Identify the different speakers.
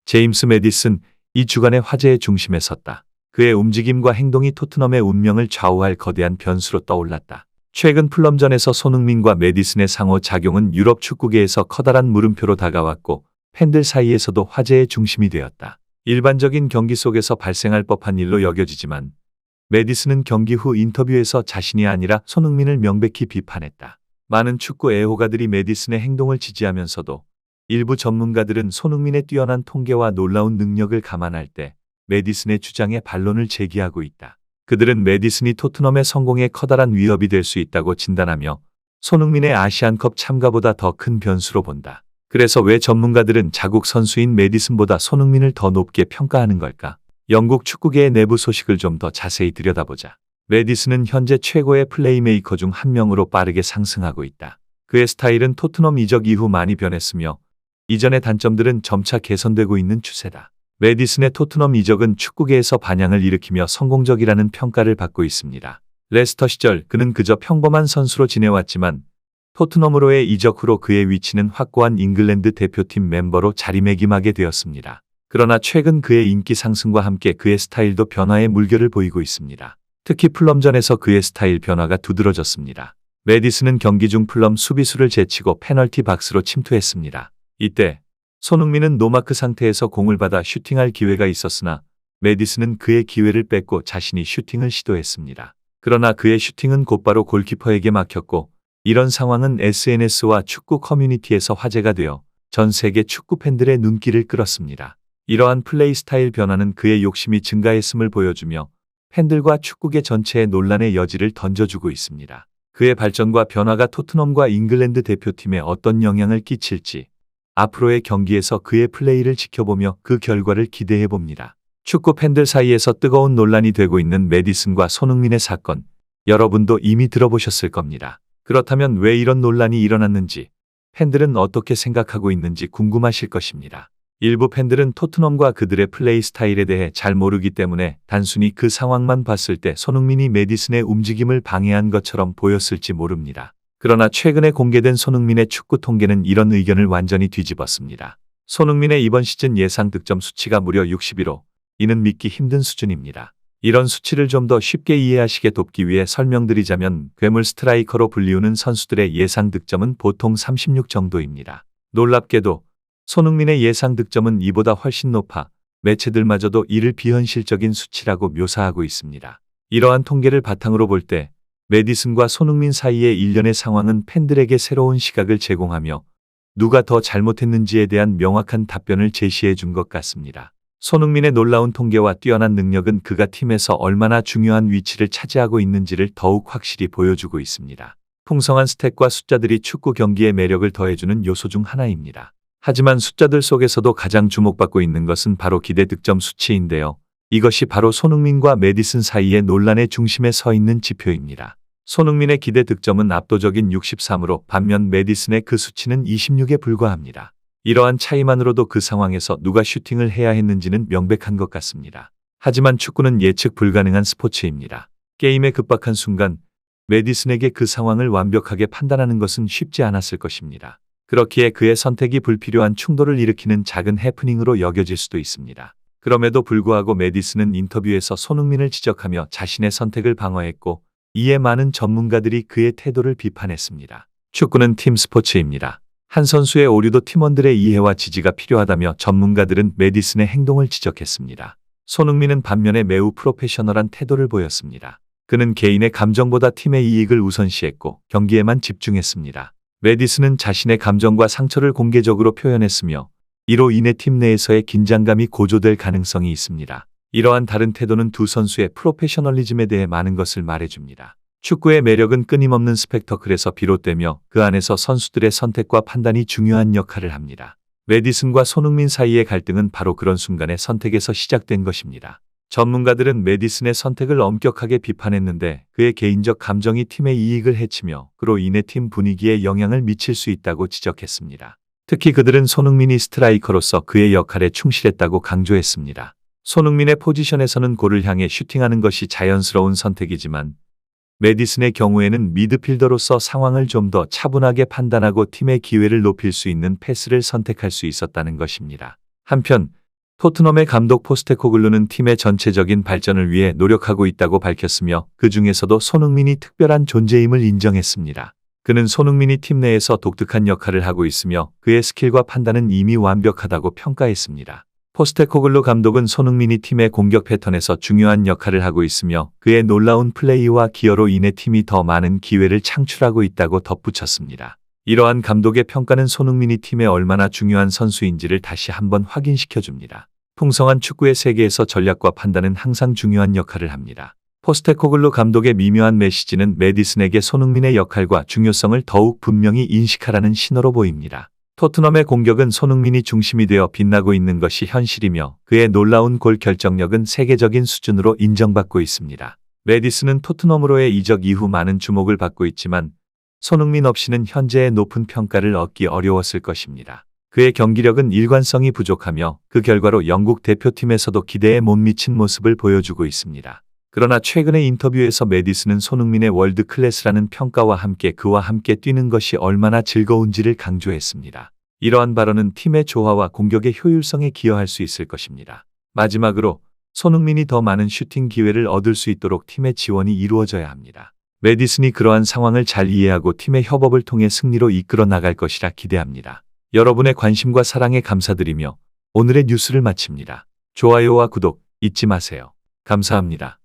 Speaker 1: 제임스 메디슨, 이 주간의 화제의 중심에 섰다. 그의 움직임과 행동이 토트넘의 운명을 좌우할 거대한 변수로 떠올랐다. 최근 풀럼전에서 손흥민과 메디슨의 상호작용은 유럽 축구계에서 커다란 물음표로 다가왔고 팬들 사이에서도 화제의 중심이 되었다. 일반적인 경기 속에서 발생할 법한 일로 여겨지지만 메디슨은 경기 후 인터뷰에서 자신이 아니라 손흥민을 명백히 비판했다. 많은 축구 애호가들이 메디슨의 행동을 지지하면서도 일부 전문가들은 손흥민의 뛰어난 통계와 놀라운 능력을 감안할 때 메디슨의 주장에 반론을 제기하고 있다. 그들은 메디슨이 토트넘의 성공에 커다란 위협이 될 수 있다고 진단하며 손흥민의 아시안컵 참가보다 더 큰 변수로 본다. 그래서 왜 전문가들은 자국 선수인 메디슨보다 손흥민을 더 높게 평가하는 걸까? 영국 축구계의 내부 소식을 좀 더 자세히 들여다보자. 메디슨은 현재 최고의 플레이메이커 중 한 명으로 빠르게 상승하고 있다. 그의 스타일은 토트넘 이적 이후 많이 변했으며 이전의 단점들은 점차 개선되고 있는 추세다. 메디슨의 토트넘 이적은 축구계에서 반향을 일으키며 성공적이라는 평가를 받고 있습니다. 레스터 시절 그는 그저 평범한 선수로 지내왔지만 토트넘으로의 이적 후로 그의 위치는 확고한 잉글랜드 대표팀 멤버로 자리매김하게 되었습니다. 그러나 최근 그의 인기 상승과 함께 그의 스타일도 변화의 물결을 보이고 있습니다. 특히 풀럼전에서 그의 스타일 변화가 두드러졌습니다. 메디슨은 경기 중 풀럼 수비수를 제치고 페널티 박스로 침투했습니다. 이때 손흥민은 노마크 상태에서 공을 받아 슈팅할 기회가 있었으나 메디슨은 그의 기회를 뺏고 자신이 슈팅을 시도했습니다. 그러나 그의 슈팅은 곧바로 골키퍼에게 막혔고 이런 상황은 SNS와 축구 커뮤니티에서 화제가 되어 전 세계 축구 팬들의 눈길을 끌었습니다. 이러한 플레이 스타일 변화는 그의 욕심이 증가했음을 보여주며 팬들과 축구계 전체의 논란의 여지를 던져주고 있습니다. 그의 발전과 변화가 토트넘과 잉글랜드 대표팀에 어떤 영향을 끼칠지 앞으로의 경기에서 그의 플레이를 지켜보며 그 결과를 기대해봅니다. 축구 팬들 사이에서 뜨거운 논란이 되고 있는 메디슨과 손흥민의 사건, 여러분도 이미 들어보셨을 겁니다. 그렇다면 왜 이런 논란이 일어났는지, 팬들은 어떻게 생각하고 있는지 궁금하실 것입니다. 일부 팬들은 토트넘과 그들의 플레이 스타일에 대해 잘 모르기 때문에 단순히 그 상황만 봤을 때 손흥민이 메디슨의 움직임을 방해한 것처럼 보였을지 모릅니다. 그러나 최근에 공개된 손흥민의 축구 통계는 이런 의견을 완전히 뒤집었습니다. 손흥민의 이번 시즌 예상 득점 수치가 무려 61호, 이는 믿기 힘든 수준입니다. 이런 수치를 좀 더 쉽게 이해하시게 돕기 위해 설명드리자면 괴물 스트라이커로 불리우는 선수들의 예상 득점은 보통 36 정도입니다. 놀랍게도 손흥민의 예상 득점은 이보다 훨씬 높아 매체들마저도 이를 비현실적인 수치라고 묘사하고 있습니다. 이러한 통계를 바탕으로 볼 때 메디슨과 손흥민 사이의 일련의 상황은 팬들에게 새로운 시각을 제공하며 누가 더 잘못했는지에 대한 명확한 답변을 제시해 준 것 같습니다. 손흥민의 놀라운 통계와 뛰어난 능력은 그가 팀에서 얼마나 중요한 위치를 차지하고 있는지를 더욱 확실히 보여주고 있습니다. 풍성한 스탯과 숫자들이 축구 경기의 매력을 더해주는 요소 중 하나입니다. 하지만 숫자들 속에서도 가장 주목받고 있는 것은 바로 기대 득점 수치인데요. 이것이 바로 손흥민과 메디슨 사이의 논란의 중심에 서 있는 지표입니다. 손흥민의 기대 득점은 압도적인 63으로 반면 메디슨의 그 수치는 26에 불과합니다. 이러한 차이만으로도 그 상황에서 누가 슈팅을 해야 했는지는 명백한 것 같습니다. 하지만 축구는 예측 불가능한 스포츠입니다. 게임의 급박한 순간 메디슨에게 그 상황을 완벽하게 판단하는 것은 쉽지 않았을 것입니다. 그렇기에 그의 선택이 불필요한 충돌을 일으키는 작은 해프닝으로 여겨질 수도 있습니다. 그럼에도 불구하고 메디슨은 인터뷰에서 손흥민을 지적하며 자신의 선택을 방어했고 이에 많은 전문가들이 그의 태도를 비판했습니다. 축구는 팀 스포츠입니다. 한 선수의 오류도 팀원들의 이해와 지지가 필요하다며 전문가들은 메디슨의 행동을 지적했습니다. 손흥민은 반면에 매우 프로페셔널한 태도를 보였습니다. 그는 개인의 감정보다 팀의 이익을 우선시했고 경기에만 집중했습니다. 메디슨은 자신의 감정과 상처를 공개적으로 표현했으며 이로 인해 팀 내에서의 긴장감이 고조될 가능성이 있습니다. 이러한 다른 태도는 두 선수의 프로페셔널리즘에 대해 많은 것을 말해줍니다. 축구의 매력은 끊임없는 스펙터클에서 비롯되며 그 안에서 선수들의 선택과 판단이 중요한 역할을 합니다. 메디슨과 손흥민 사이의 갈등은 바로 그런 순간의 선택에서 시작된 것입니다. 전문가들은 메디슨의 선택을 엄격하게 비판했는데 그의 개인적 감정이 팀의 이익을 해치며 그로 인해 팀 분위기에 영향을 미칠 수 있다고 지적했습니다. 특히 그들은 손흥민이 스트라이커로서 그의 역할에 충실했다고 강조했습니다. 손흥민의 포지션에서는 골을 향해 슈팅하는 것이 자연스러운 선택이지만 메디슨의 경우에는 미드필더로서 상황을 좀 더 차분하게 판단하고 팀의 기회를 높일 수 있는 패스를 선택할 수 있었다는 것입니다. 한편 토트넘의 감독 포스테코글루는 팀의 전체적인 발전을 위해 노력하고 있다고 밝혔으며 그 중에서도 손흥민이 특별한 존재임을 인정했습니다. 그는 손흥민이 팀 내에서 독특한 역할을 하고 있으며 그의 스킬과 판단은 이미 완벽하다고 평가했습니다. 포스테코글루 감독은 손흥민이 팀의 공격 패턴에서 중요한 역할을 하고 있으며 그의 놀라운 플레이와 기여로 인해 팀이 더 많은 기회를 창출하고 있다고 덧붙였습니다. 이러한 감독의 평가는 손흥민이 팀에 얼마나 중요한 선수인지를 다시 한번 확인시켜줍니다. 풍성한 축구의 세계에서 전략과 판단은 항상 중요한 역할을 합니다. 포스테코글루 감독의 미묘한 메시지는 메디슨에게 손흥민의 역할과 중요성을 더욱 분명히 인식하라는 신호로 보입니다. 토트넘의 공격은 손흥민이 중심이 되어 빛나고 있는 것이 현실이며 그의 놀라운 골 결정력은 세계적인 수준으로 인정받고 있습니다. 메디슨은 토트넘으로의 이적 이후 많은 주목을 받고 있지만 손흥민 없이는 현재의 높은 평가를 얻기 어려웠을 것입니다. 그의 경기력은 일관성이 부족하며 그 결과로 영국 대표팀에서도 기대에 못 미친 모습을 보여주고 있습니다. 그러나 최근의 인터뷰에서 메디슨은 손흥민의 월드 클래스라는 평가와 함께 그와 함께 뛰는 것이 얼마나 즐거운지를 강조했습니다. 이러한 발언은 팀의 조화와 공격의 효율성에 기여할 수 있을 것입니다. 마지막으로 손흥민이 더 많은 슈팅 기회를 얻을 수 있도록 팀의 지원이 이루어져야 합니다. 메디슨이 그러한 상황을 잘 이해하고 팀의 협업을 통해 승리로 이끌어 나갈 것이라 기대합니다. 여러분의 관심과 사랑에 감사드리며 오늘의 뉴스를 마칩니다. 좋아요와 구독 잊지 마세요. 감사합니다.